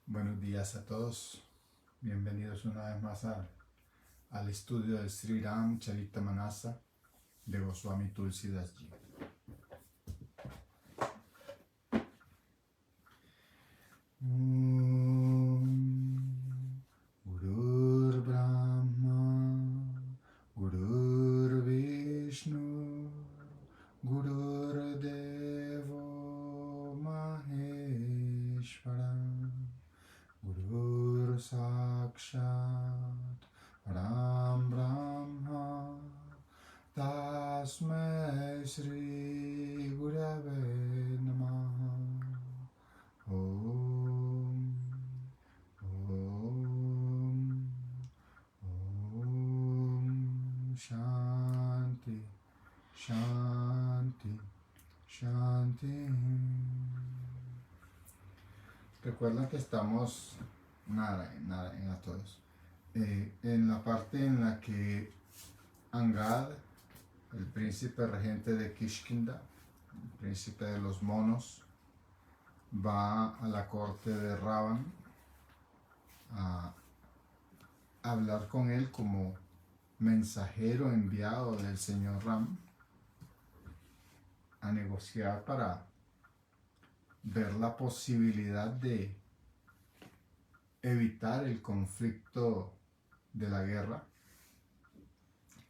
Buenos días a todos. Bienvenidos una vez más al estudio del Sri Ram Charita Manasa de Goswami Tulsidas Ji. Gurur Brahma, Gurur Vishnu, Gurur Devo Maheshwara, Gurur Sakshat Ram Brahma Tasmai Shri Gurave Namaha. Om Om Om Shanti Shanti Shanti. Recuerden que estamos a todos. En la parte en la que Angad, el príncipe regente de Kishkinda, el príncipe de los monos, va a la corte de Ravan a hablar con él como mensajero enviado del señor Ram, a negociar para ver la posibilidad de evitar el conflicto de la guerra.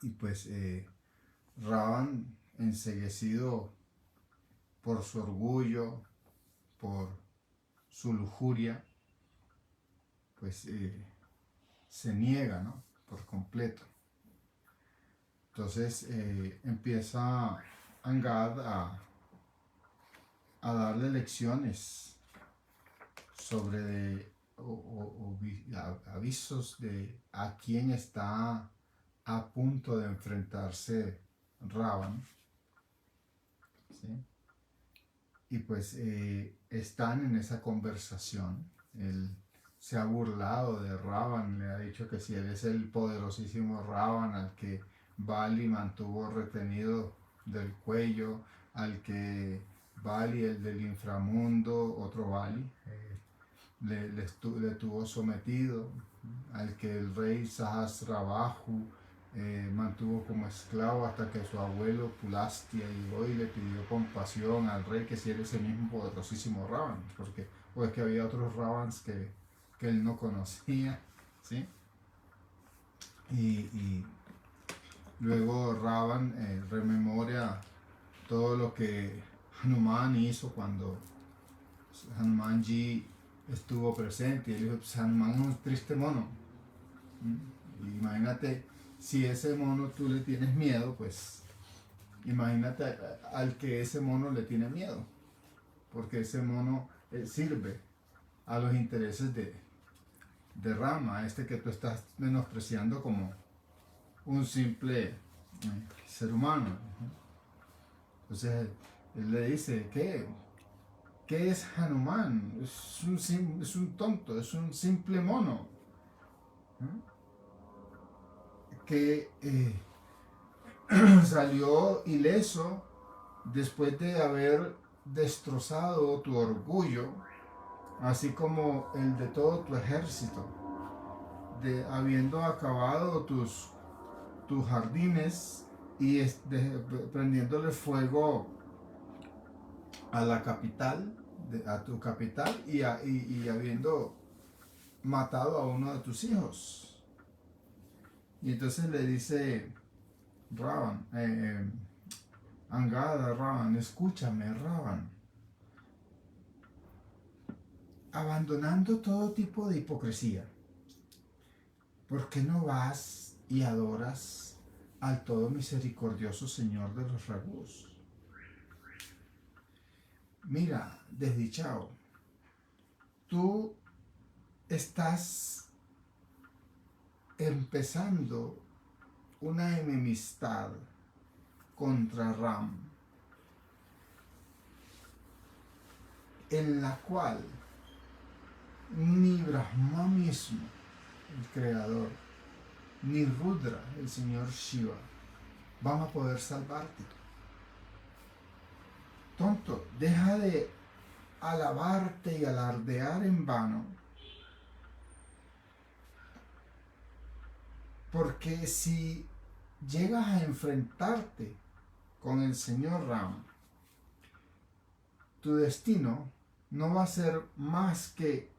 Y pues Ravan, enceguecido por su orgullo, por su lujuria, pues se niega, ¿no?, por completo. Entonces empieza Angad a darle lecciones sobre avisos de a quién está a punto de enfrentarse Ravan, ¿sí? Y pues están en esa conversación. Él se ha burlado de Ravan, le ha dicho que si él es el poderosísimo Ravan al que Bali mantuvo retenido del cuello, al que Bali, el del inframundo, otro Bali, le tuvo sometido, al que el rey Sahasrabaju mantuvo como esclavo hasta que su abuelo Pulastia llegó y le pidió compasión al rey, que si era ese mismo poderosísimo Ravan, porque pues que había otros Ravans que él no conocía, ¿sí? Y luego Ravan rememora todo lo que Hanuman hizo cuando Hanumanji estuvo presente, y él dijo, pues Hanuman es un triste mono. Imagínate, si ese mono tú le tienes miedo, pues imagínate al que ese mono le tiene miedo, porque ese mono sirve a los intereses de Rama, que tú estás menospreciando como un simple ser humano. Entonces él le dice, ¿qué es Hanuman? Es un tonto, es un simple mono, que salió ileso después de haber destrozado tu orgullo, así como el de todo tu ejército, habiendo acabado tus jardines y prendiéndole fuego a la capital, a tu capital, y habiendo matado a uno de tus hijos. Y entonces le dice Ravan, Angada, Ravan, escúchame, Ravan. Abandonando todo tipo de hipocresía, ¿por qué no vas y adoras al todo misericordioso Señor de los Ragus? Mira, desdichado, tú estás empezando una enemistad contra Ram, en la cual ni Brahma mismo, el creador, ni Rudra, el señor Shiva, van a poder salvarte. Tonto, deja de alabarte y alardear en vano Porque si llegas a enfrentarte con el señor Ram, tu destino no va a ser más que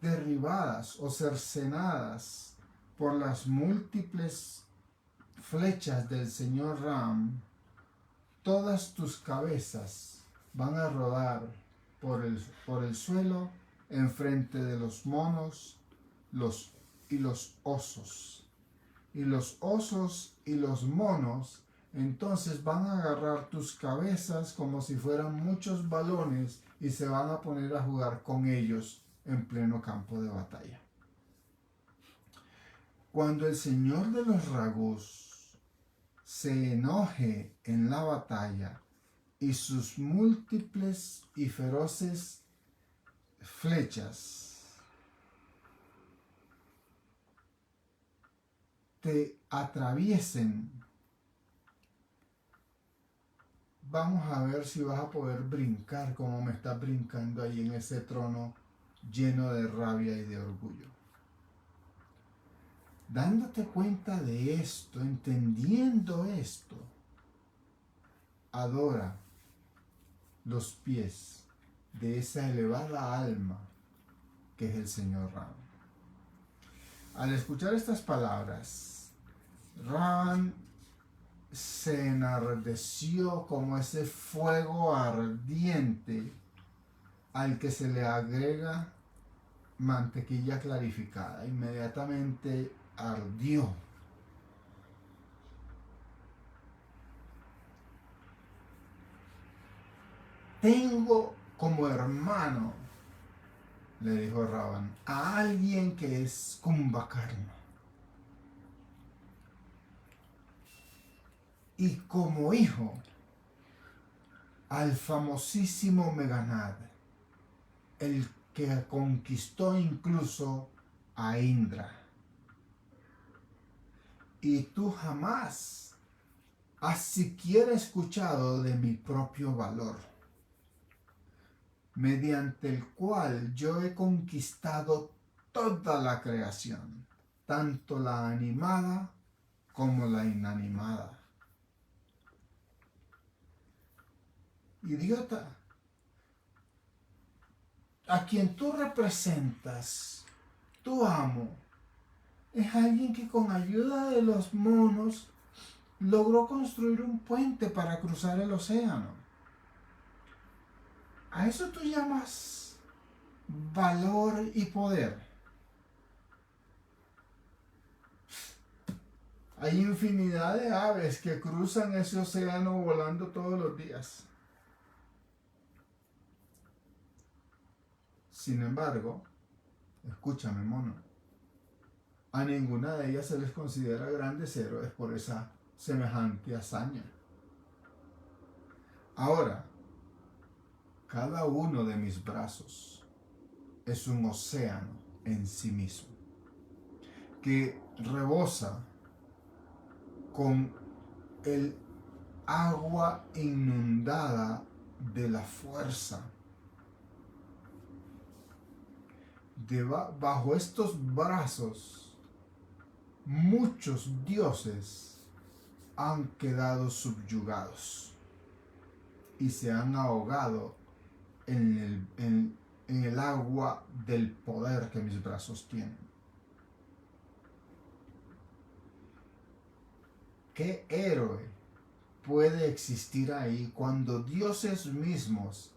derribadas o cercenadas por las múltiples flechas del señor Ram. Todas tus cabezas van a rodar por el suelo enfrente de los monos y los osos. Y los osos y los monos entonces van a agarrar tus cabezas como si fueran muchos balones y se van a poner a jugar con ellos en pleno campo de batalla. Cuando el señor de los Ragus se enoje en la batalla y sus múltiples y feroces flechas te atraviesen, vamos a ver si vas a poder brincar como me estás brincando ahí en ese trono lleno de rabia y de orgullo. Dándote cuenta de esto, entendiendo esto, adora los pies de esa elevada alma que es el señor Ram. Al escuchar estas palabras, Ram se enardeció como ese fuego ardiente al que se le agrega mantequilla clarificada. Inmediatamente ardió. Tengo como hermano, le dijo Ravan, a alguien que es Kumbhakarna. Y como hijo, al famosísimo Meghanad, el que conquistó incluso a Indra. Y tú jamás has siquiera escuchado de mi propio valor, mediante el cual yo he conquistado toda la creación, tanto la animada como la inanimada. Idiota, a quien tú representas, tu amo, es alguien que con ayuda de los monos logró construir un puente para cruzar el océano. ¿A eso tú llamas valor y poder? Hay infinidad de aves que cruzan ese océano volando todos los días. Sin embargo, escúchame, mono, a ninguna de ellas se les considera grandes héroes por esa semejante hazaña. Ahora, cada uno de mis brazos es un océano en sí mismo, que rebosa con el agua inundada de la fuerza. Bajo estos brazos, muchos dioses han quedado subyugados y se han ahogado en el agua del poder que mis brazos tienen. ¿Qué héroe puede existir ahí cuando dioses mismos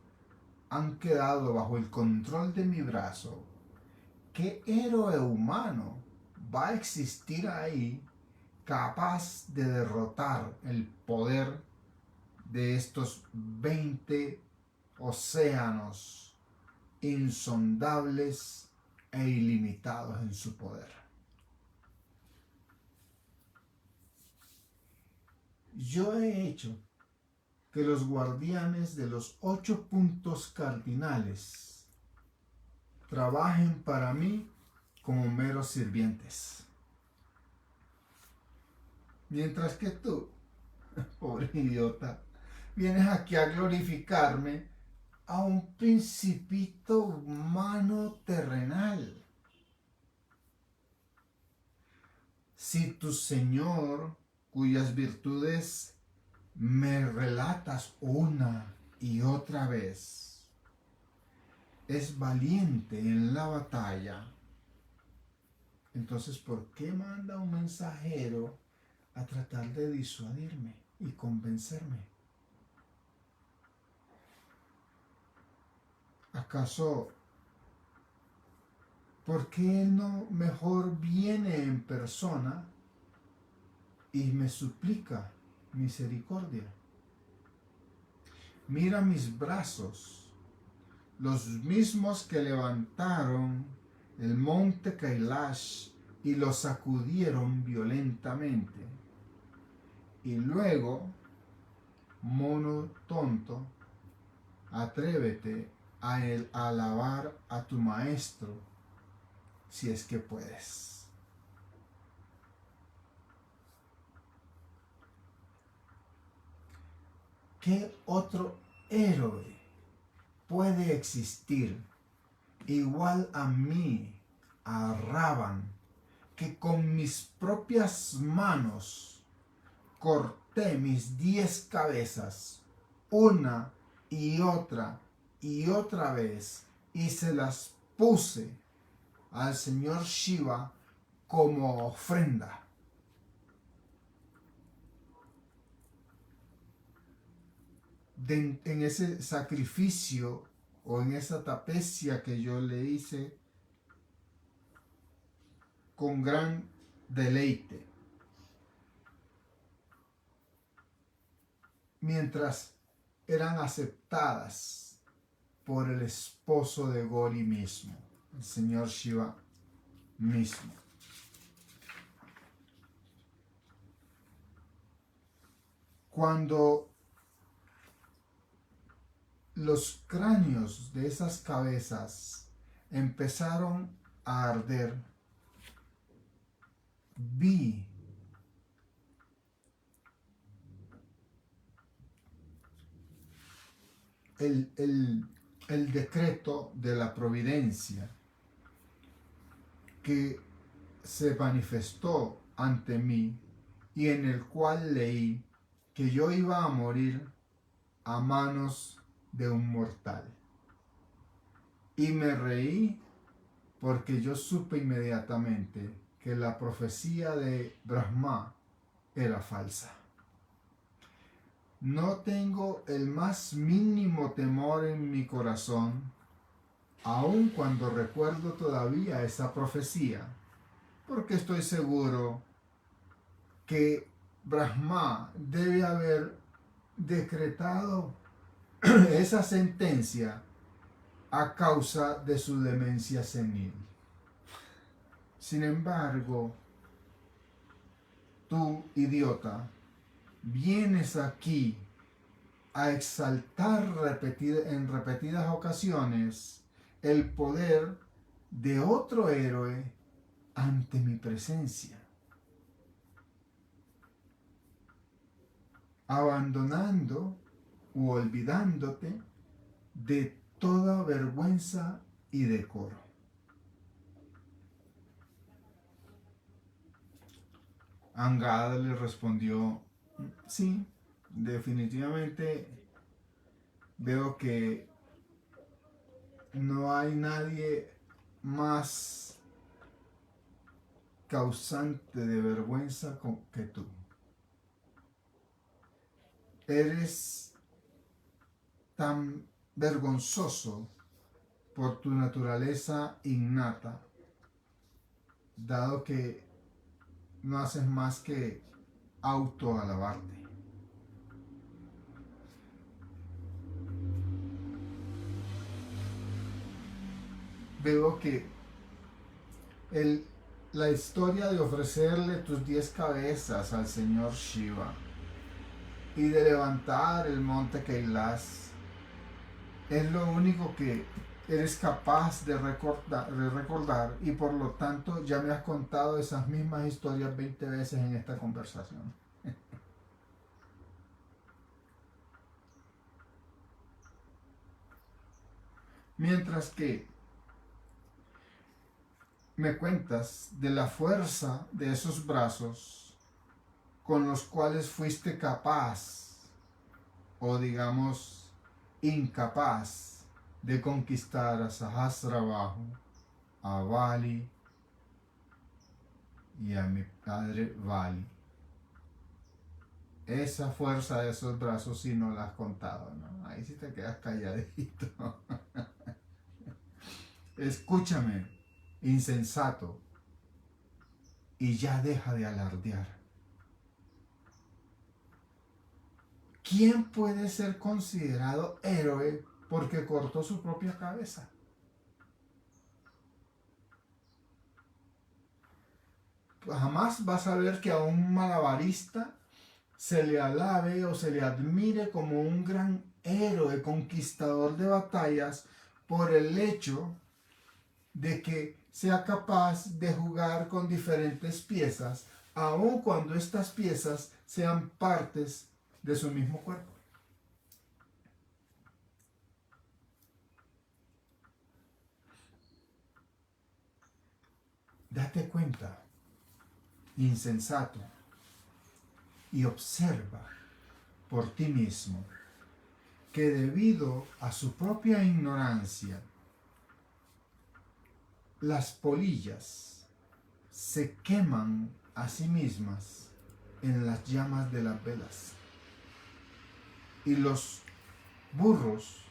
han quedado bajo el control de mi brazo? ¿Qué héroe humano va a existir ahí capaz de derrotar el poder de estos 20 océanos insondables e ilimitados en su poder? Yo he hecho que los guardianes de los 8 puntos cardinales trabajen para mí como meros sirvientes. Mientras que tú, pobre idiota, vienes aquí a glorificarme a un principito humano terrenal. si tu Señor, cuyas virtudes me relatas una y otra vez, es valiente en la batalla, entonces ¿por qué manda un mensajero a tratar de disuadirme y convencerme? ¿Acaso por qué él no mejor viene en persona y me suplica misericordia? Mira mis brazos, los mismos que levantaron el monte Kailash y lo sacudieron violentamente. Y luego, mono tonto, atrévete a alabar a tu maestro si es que puedes. ¿Qué otro héroe puede existir igual a mí, a Ravan, que con mis propias manos corté mis 10 cabezas, una y otra vez, y se las puse al señor Shiva como ofrenda? En ese sacrificio o en esa tapecia que yo le hice con gran deleite, mientras eran aceptadas por el esposo de Gauri mismo, el señor Shiva mismo. Cuando los cráneos de esas cabezas empezaron a arder, vi el decreto de la providencia que se manifestó ante mí y en el cual leí que yo iba a morir a manos de un mortal. Y me reí porque yo supe inmediatamente que la profecía de Brahma era falsa. No tengo el más mínimo temor en mi corazón, aun cuando recuerdo todavía esa profecía, porque estoy seguro que Brahma debe haber decretado esa sentencia a causa de su demencia senil. Sin embargo, tú, idiota, vienes aquí a exaltar en repetidas ocasiones el poder de otro héroe ante mi presencia, abandonando u olvidándote de toda vergüenza y decoro. Angada le respondió: sí, definitivamente veo que no hay nadie más causante de vergüenza que tú. Eres tan vergonzoso por tu naturaleza innata, dado que no haces más que autoalabarte. Veo que la historia de ofrecerle tus 10 cabezas al señor Shiva y de levantar el monte Kailas es lo único que eres capaz de recordar, y por lo tanto ya me has contado esas mismas historias 20 veces en esta conversación. Mientras que me cuentas de la fuerza de esos brazos con los cuales fuiste capaz, o digamos incapaz, de conquistar a Sahasrabaju, a Bali y a mi padre Bali. Esa fuerza de esos brazos sí no la has contado, ¿no? Ahí sí te quedas calladito. Escúchame, insensato, y ya deja de alardear. ¿Quién puede ser considerado héroe porque cortó su propia cabeza? Jamás vas a ver que a un malabarista se le alabe o se le admire como un gran héroe conquistador de batallas por el hecho de que sea capaz de jugar con diferentes piezas, aun cuando estas piezas sean partes de su mismo cuerpo. Date cuenta, insensato, y observa por ti mismo que debido a su propia ignorancia, las polillas se queman a sí mismas en las llamas de las velas. Y los burros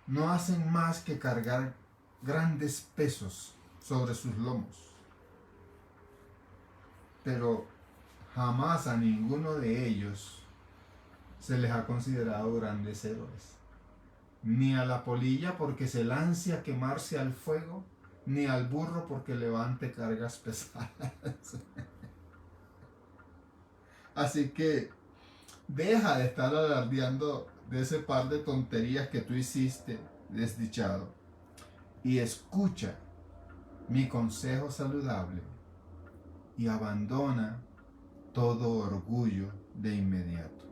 no hacen más que cargar grandes pesos sobre sus lomos. Pero jamás a ninguno de ellos se les ha considerado grandes héroes. Ni a la polilla porque se lance a quemarse al fuego, ni al burro porque levante cargas pesadas. Así que deja de estar alardeando de ese par de tonterías que tú hiciste, desdichado, y escucha mi consejo saludable y abandona todo orgullo de inmediato.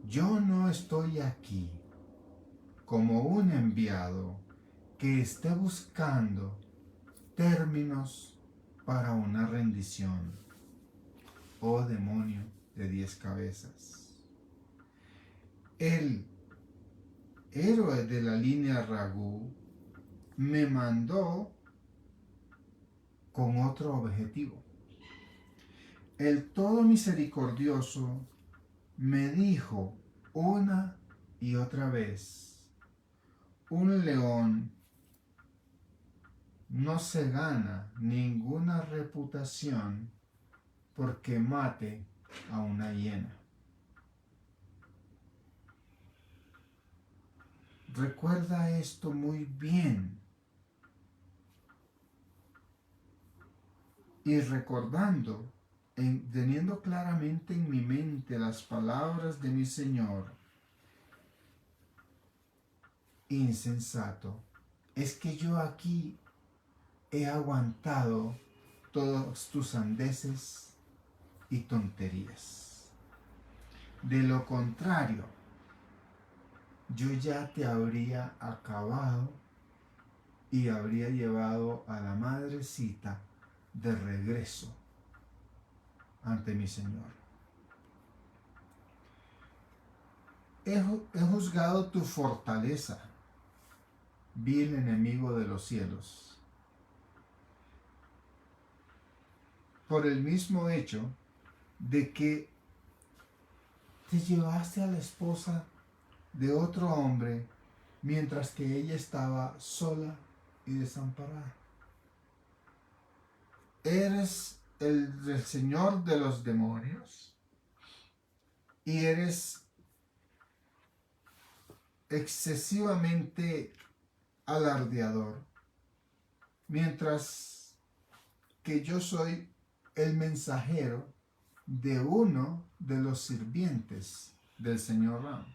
Yo no estoy aquí como un enviado que esté buscando términos para una rendición. Oh demonio de 10 cabezas. El héroe de la línea Ragú me mandó con otro objetivo. El todo misericordioso me dijo una y otra vez, un león no se gana ninguna reputación porque mate a una hiena. Recuerda esto muy bien. Y recordando, teniendo claramente en mi mente las palabras de mi Señor, insensato, es que yo aquí he aguantado todos tus sandeces y tonterías. De lo contrario, yo ya te habría acabado y habría llevado a la madrecita de regreso ante mi Señor. He juzgado tu fortaleza, vil enemigo de los cielos, por el mismo hecho de que te llevaste a la esposa de otro hombre mientras que ella estaba sola y desamparada. Eres el señor de los demonios y eres excesivamente alardeador, mientras que yo soy el mensajero de uno de los sirvientes del señor Ram.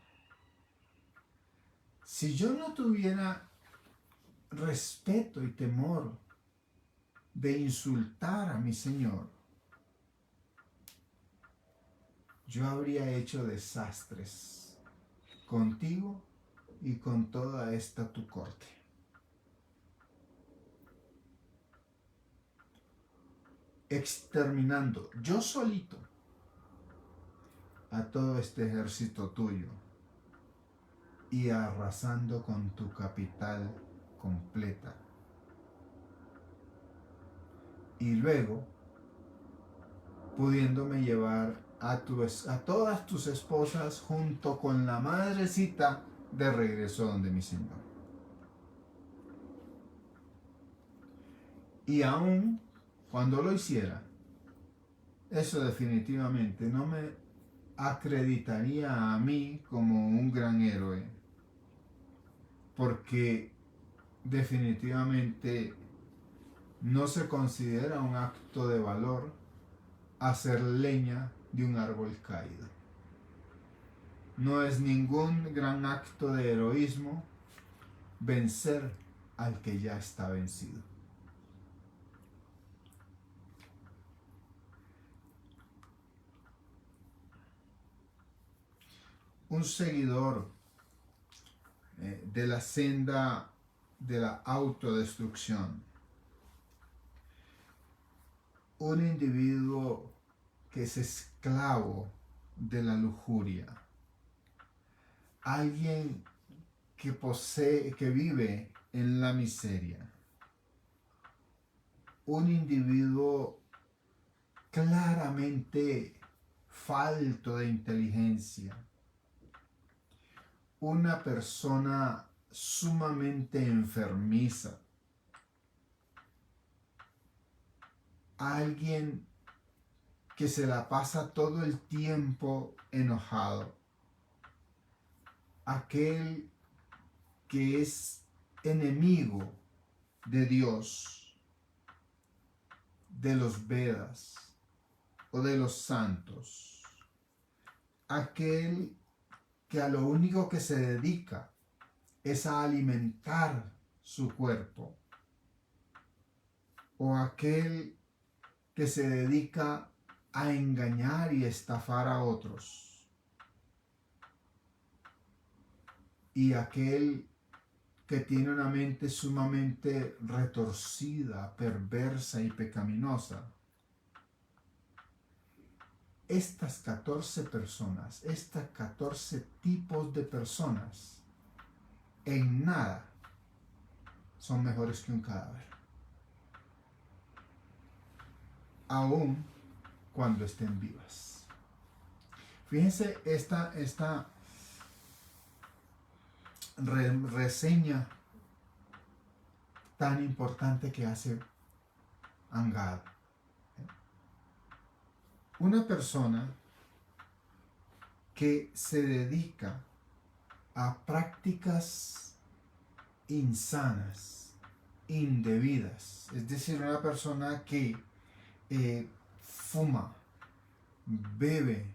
Si yo no tuviera respeto y temor de insultar a mi Señor, yo habría hecho desastres contigo y con toda esta tu corte. exterminando yo solito a todo este ejército tuyo y arrasando con tu capital completa. Y luego, pudiéndome llevar a todas tus esposas junto con la madrecita de regreso donde mi Señor. Y aún cuando lo hiciera, eso definitivamente no me acreditaría a mí como un gran héroe, porque definitivamente no se considera un acto de valor hacer leña de un árbol caído. No es ningún gran acto de heroísmo vencer al que ya está vencido. Un seguidor de la senda de la autodestrucción, un individuo que es esclavo de la lujuria, alguien que vive en la miseria, un individuo claramente falto de inteligencia, una persona sumamente enfermiza, alguien que se la pasa todo el tiempo enojado, aquel que es enemigo de Dios, de los Vedas o de los santos, aquel que a lo único que se dedica es a alimentar su cuerpo, o aquel que se dedica a engañar y estafar a otros, y aquel que tiene una mente sumamente retorcida, perversa y pecaminosa. Estas 14 personas, estos 14 tipos de personas, en nada son mejores que un cadáver, aun cuando estén vivas. Fíjense esta reseña tan importante que hace Angad. Una persona que se dedica a prácticas insanas, indebidas, es decir, una persona que fuma, bebe,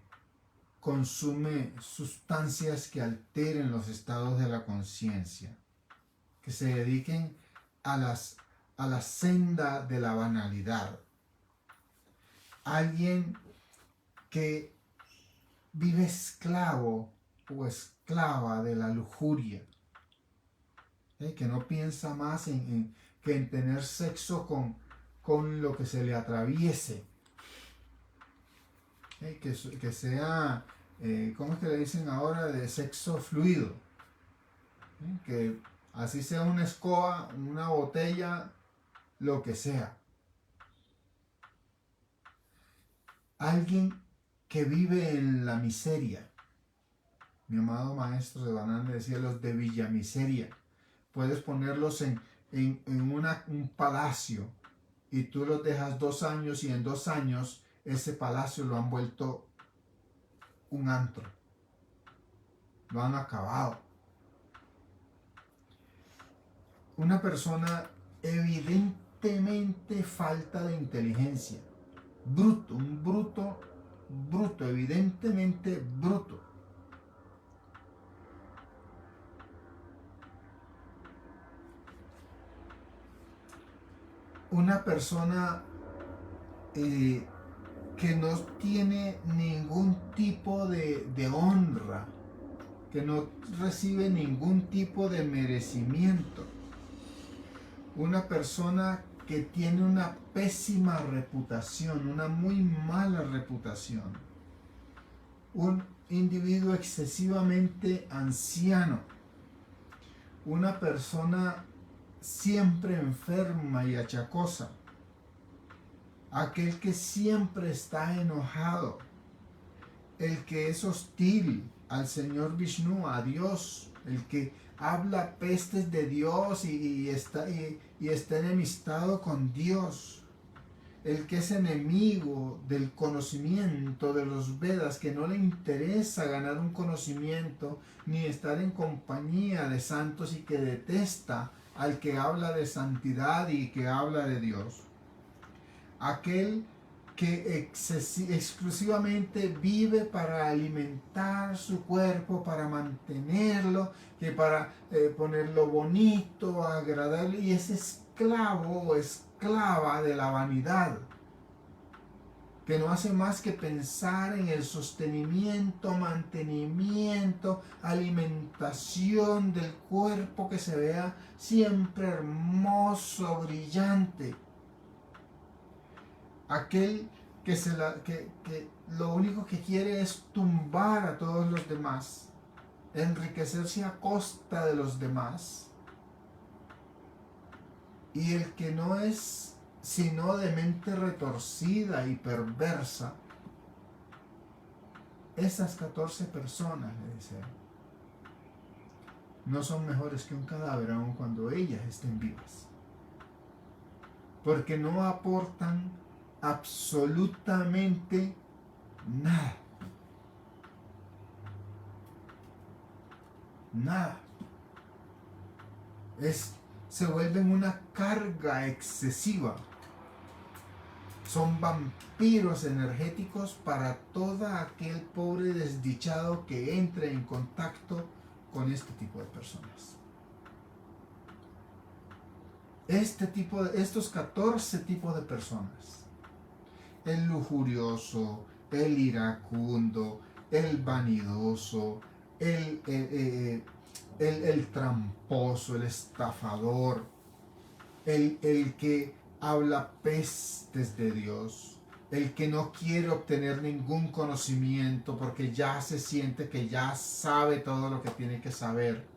consume sustancias que alteren los estados de la conciencia, que se dediquen a la senda de la banalidad. Alguien que vive esclavo o esclava de la lujuria, que no piensa más que en tener sexo con lo que se le atraviese, que sea, ¿cómo es que le dicen ahora? De sexo fluido, que así sea una escoba, una botella, lo que sea. Alguien que vive en la miseria. Mi amado maestro de Banán le decía, los de Villa Miseria. Puedes ponerlos en un palacio y tú los dejas 2 años y en 2 años ese palacio lo han vuelto un antro. Lo han acabado. Una persona evidentemente falta de inteligencia. Bruto, un bruto, evidentemente bruto. Una persona que no tiene ningún tipo de honra, que no recibe ningún tipo de merecimiento. Una persona que tiene una pésima reputación, una muy mala reputación. Un individuo excesivamente anciano, una persona siempre enferma y achacosa, aquel que siempre está enojado, el que es hostil al Señor Vishnu, a Dios, el que habla pestes de Dios y está enemistado con Dios, el que es enemigo del conocimiento de los Vedas, que no le interesa ganar un conocimiento ni estar en compañía de santos y que detesta al que habla de santidad y que habla de Dios. Aquel que exclusivamente vive para alimentar su cuerpo, para mantenerlo, que para ponerlo bonito, agradable, y es esclavo o esclava de la vanidad, que no hace más que pensar en el sostenimiento, mantenimiento, alimentación del cuerpo, que se vea siempre hermoso, brillante. Aquel que lo único que quiere es tumbar a todos los demás, enriquecerse a costa de los demás, y el que no es sino de mente retorcida y perversa. Esas 14 personas, le dice, no son mejores que un cadáver aun cuando ellas estén vivas, porque no aportan absolutamente nada. Nada. Se vuelven una carga excesiva. Son vampiros energéticos para todo aquel pobre desdichado que entre en contacto con este tipo de personas. Estos 14 tipos de personas: el lujurioso, el iracundo, el vanidoso, el tramposo, el estafador, el que habla pestes de Dios, el que no quiere obtener ningún conocimiento porque ya se siente que ya sabe todo lo que tiene que saber,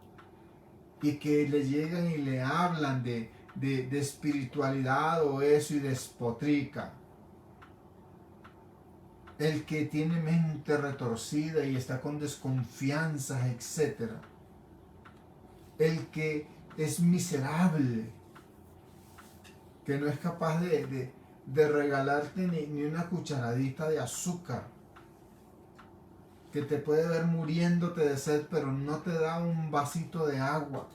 y que le llegan y le hablan de espiritualidad o eso y despotrica. El que tiene mente retorcida y está con desconfianzas, etc. El que es miserable, que no es capaz de regalarte ni una cucharadita de azúcar, que te puede ver muriéndote de sed pero no te da un vasito de agua.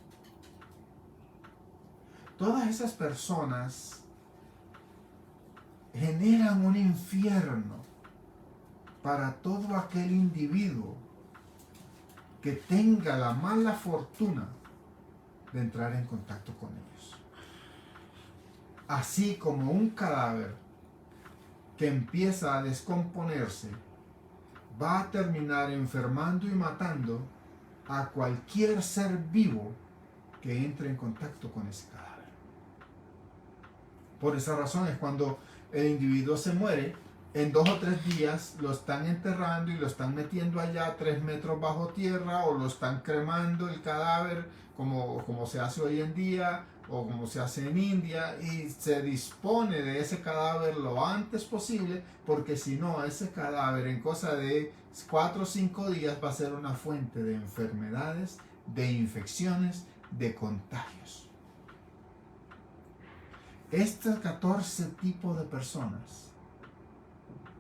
Todas esas personas generan un infierno para todo aquel individuo que tenga la mala fortuna de entrar en contacto con ellos. Así como un cadáver que empieza a descomponerse va a terminar enfermando y matando a cualquier ser vivo que entre en contacto con ese cadáver. Por esa razón es cuando el individuo se muere, en 2 o 3 días lo están enterrando y lo están metiendo allá 3 metros bajo tierra, o lo están cremando el cadáver como se hace hoy en día, o como se hace en India, y se dispone de ese cadáver lo antes posible, porque si no, ese cadáver en cosa de 4 o 5 días va a ser una fuente de enfermedades, de infecciones, de contagios. Estos 14 tipos de personas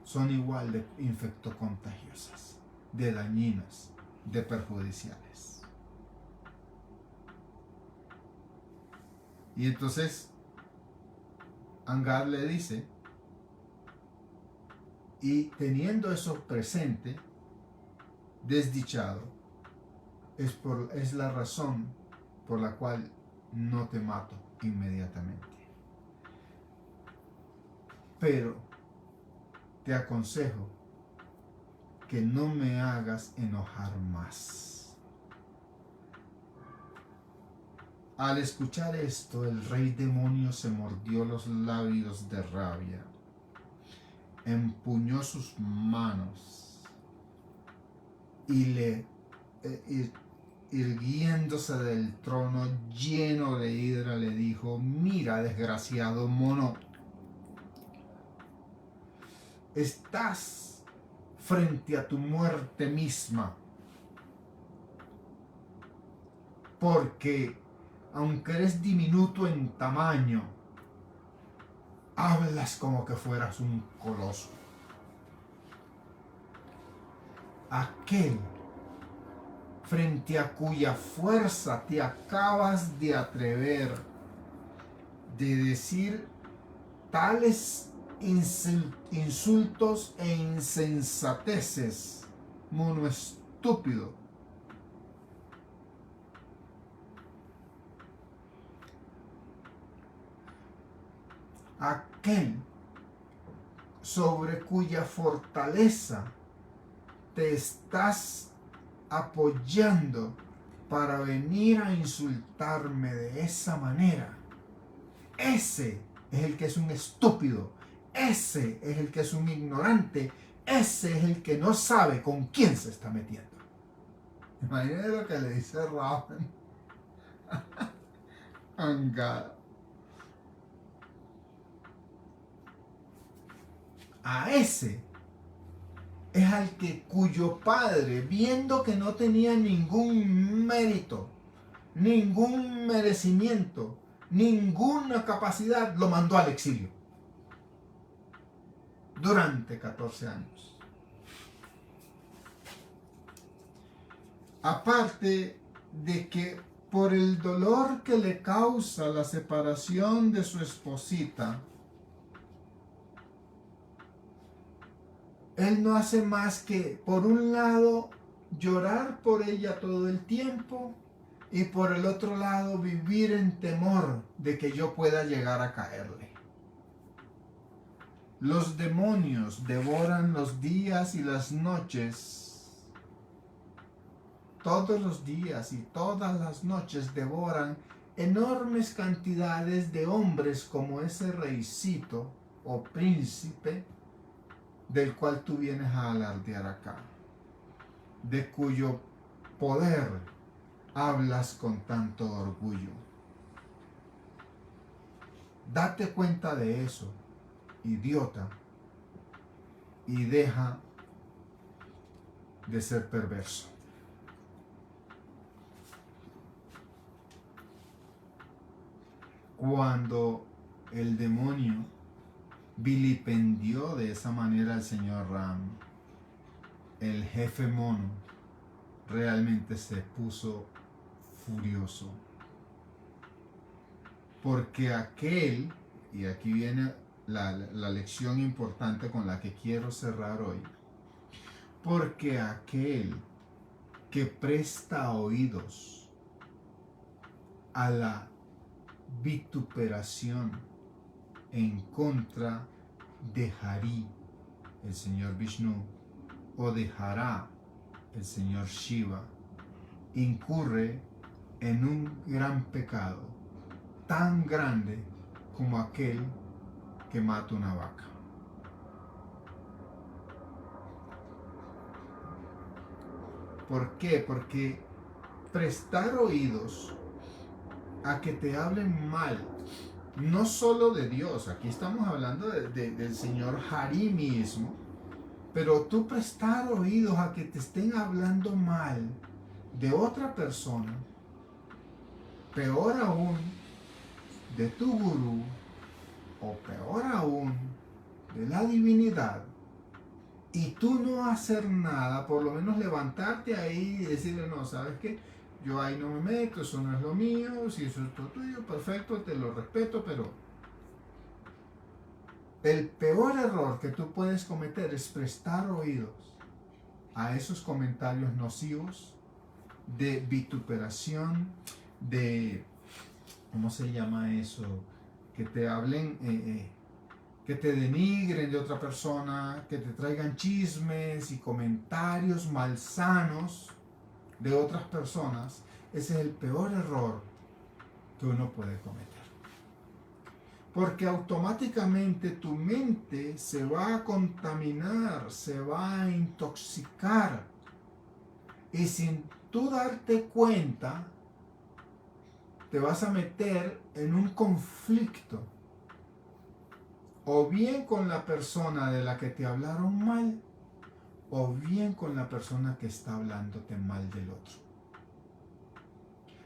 son igual de infectocontagiosas, de dañinas, de perjudiciales. Y entonces Angad le dice, y teniendo eso presente, desdichado, es la razón por la cual no te mato inmediatamente. Pero te aconsejo que no me hagas enojar más. Al escuchar esto, el rey demonio se mordió los labios de rabia, empuñó sus manos y irguiéndose del trono lleno de ira, le dijo: mira, desgraciado mono, estás frente a tu muerte misma, porque aunque eres diminuto en tamaño, hablas como que fueras un coloso. Aquel frente a cuya fuerza te acabas de atrever de decir tales insultos e insensateces, mono estúpido. Aquel sobre cuya fortaleza te estás apoyando para venir a insultarme de esa manera, ese es el que es un estúpido, ese es el que es un ignorante, ese es el que no sabe con quién se está metiendo. Imagínate lo que le dice Raven a ese es al que cuyo padre, viendo que no tenía ningún mérito, ningún merecimiento, ninguna capacidad, lo mandó al exilio durante 14 años. Aparte de que por el dolor que le causa la separación de su esposita, él no hace más que, por un lado, llorar por ella todo el tiempo y por el otro lado, vivir en temor de que yo pueda llegar a caerle. Los demonios devoran los días y las noches. Todos los días y todas las noches devoran enormes cantidades de hombres como ese reycito o príncipe del cual tú vienes a alardear acá, de cuyo poder hablas con tanto orgullo. Date cuenta de eso, idiota, y deja de ser perverso. Cuando el demonio vilipendió de esa manera al señor Ram, el jefe mono realmente se puso furioso. Porque aquel, y aquí viene la lección importante con la que quiero cerrar hoy, porque aquel que presta oídos a la vituperación en contra de Hari, el señor Vishnu, o de Hara, el señor Shiva, incurre en un gran pecado, tan grande como aquel que mata una vaca. ¿Por qué? Porque prestar oídos a que te hablen mal, no solo de Dios, aquí estamos hablando del señor Hari mismo, pero tú prestar oídos a que te estén hablando mal de otra persona, peor aún, de tu gurú, o peor aún, de la divinidad, y tú no hacer nada, por lo menos levantarte ahí y decirle: no, ¿sabes qué? Yo ahí no me meto, eso no es lo mío, si eso es todo tuyo, perfecto, te lo respeto, pero el peor error que tú puedes cometer es prestar oídos a esos comentarios nocivos de vituperación, de, ¿cómo se llama eso? Que te hablen, que te denigren de otra persona, que te traigan chismes y comentarios malsanos de otras personas. Ese es el peor error que uno puede cometer. Porque automáticamente tu mente se va a contaminar, se va a intoxicar. Y sin tú darte cuenta, te vas a meter en un conflicto. O bien con la persona de la que te hablaron mal, o bien con la persona que está hablándote mal del otro.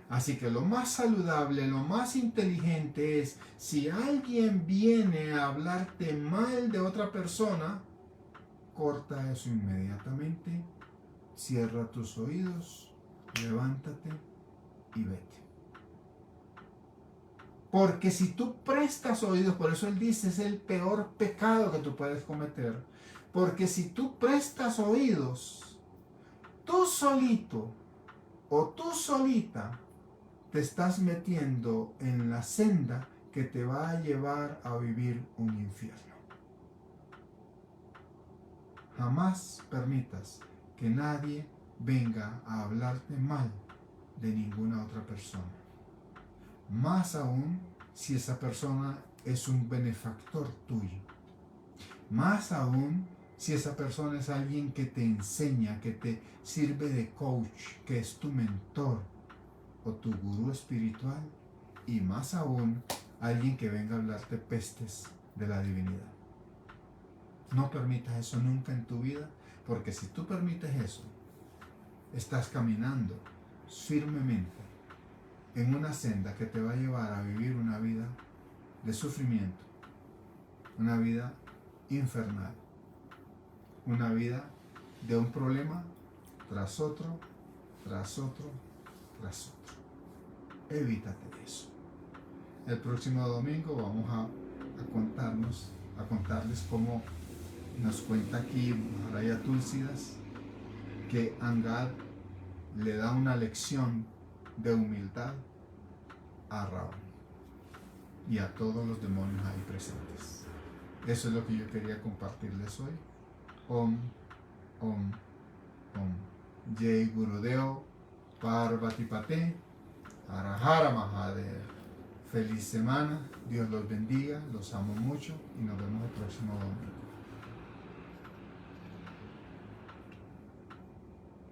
Así que lo más saludable, lo más inteligente es, si alguien viene a hablarte mal de otra persona, corta eso inmediatamente, cierra tus oídos, levántate y vete. Porque si tú prestas oídos, por eso él dice, es el peor pecado que tú puedes cometer. Porque si tú prestas oídos, tú solito o tú solita te estás metiendo en la senda que te va a llevar a vivir un infierno. Jamás permitas que nadie venga a hablarte mal de ninguna otra persona. Más aún si esa persona es un benefactor tuyo. Más aún si esa persona es alguien que te enseña, que te sirve de coach, que es tu mentor o tu gurú espiritual. Y más aún alguien que venga a hablarte pestes de la divinidad. No permitas eso nunca en tu vida, porque si tú permites eso, estás caminando firmemente en una senda que te va a llevar a vivir una vida de sufrimiento, una vida infernal, una vida de un problema tras otro, tras otro, tras otro. Evítate eso. El próximo domingo vamos a contarles cómo nos cuenta aquí Maharaya Tulsidas que Angad le da una lección de humildad a Ravana y a todos los demonios ahí presentes. Eso es lo que yo quería compartirles hoy. Om, Om, Om. Jai Gurudeo Parvatipate Arahara Mahadev. Feliz semana, Dios los bendiga, los amo mucho y nos vemos el próximo domingo.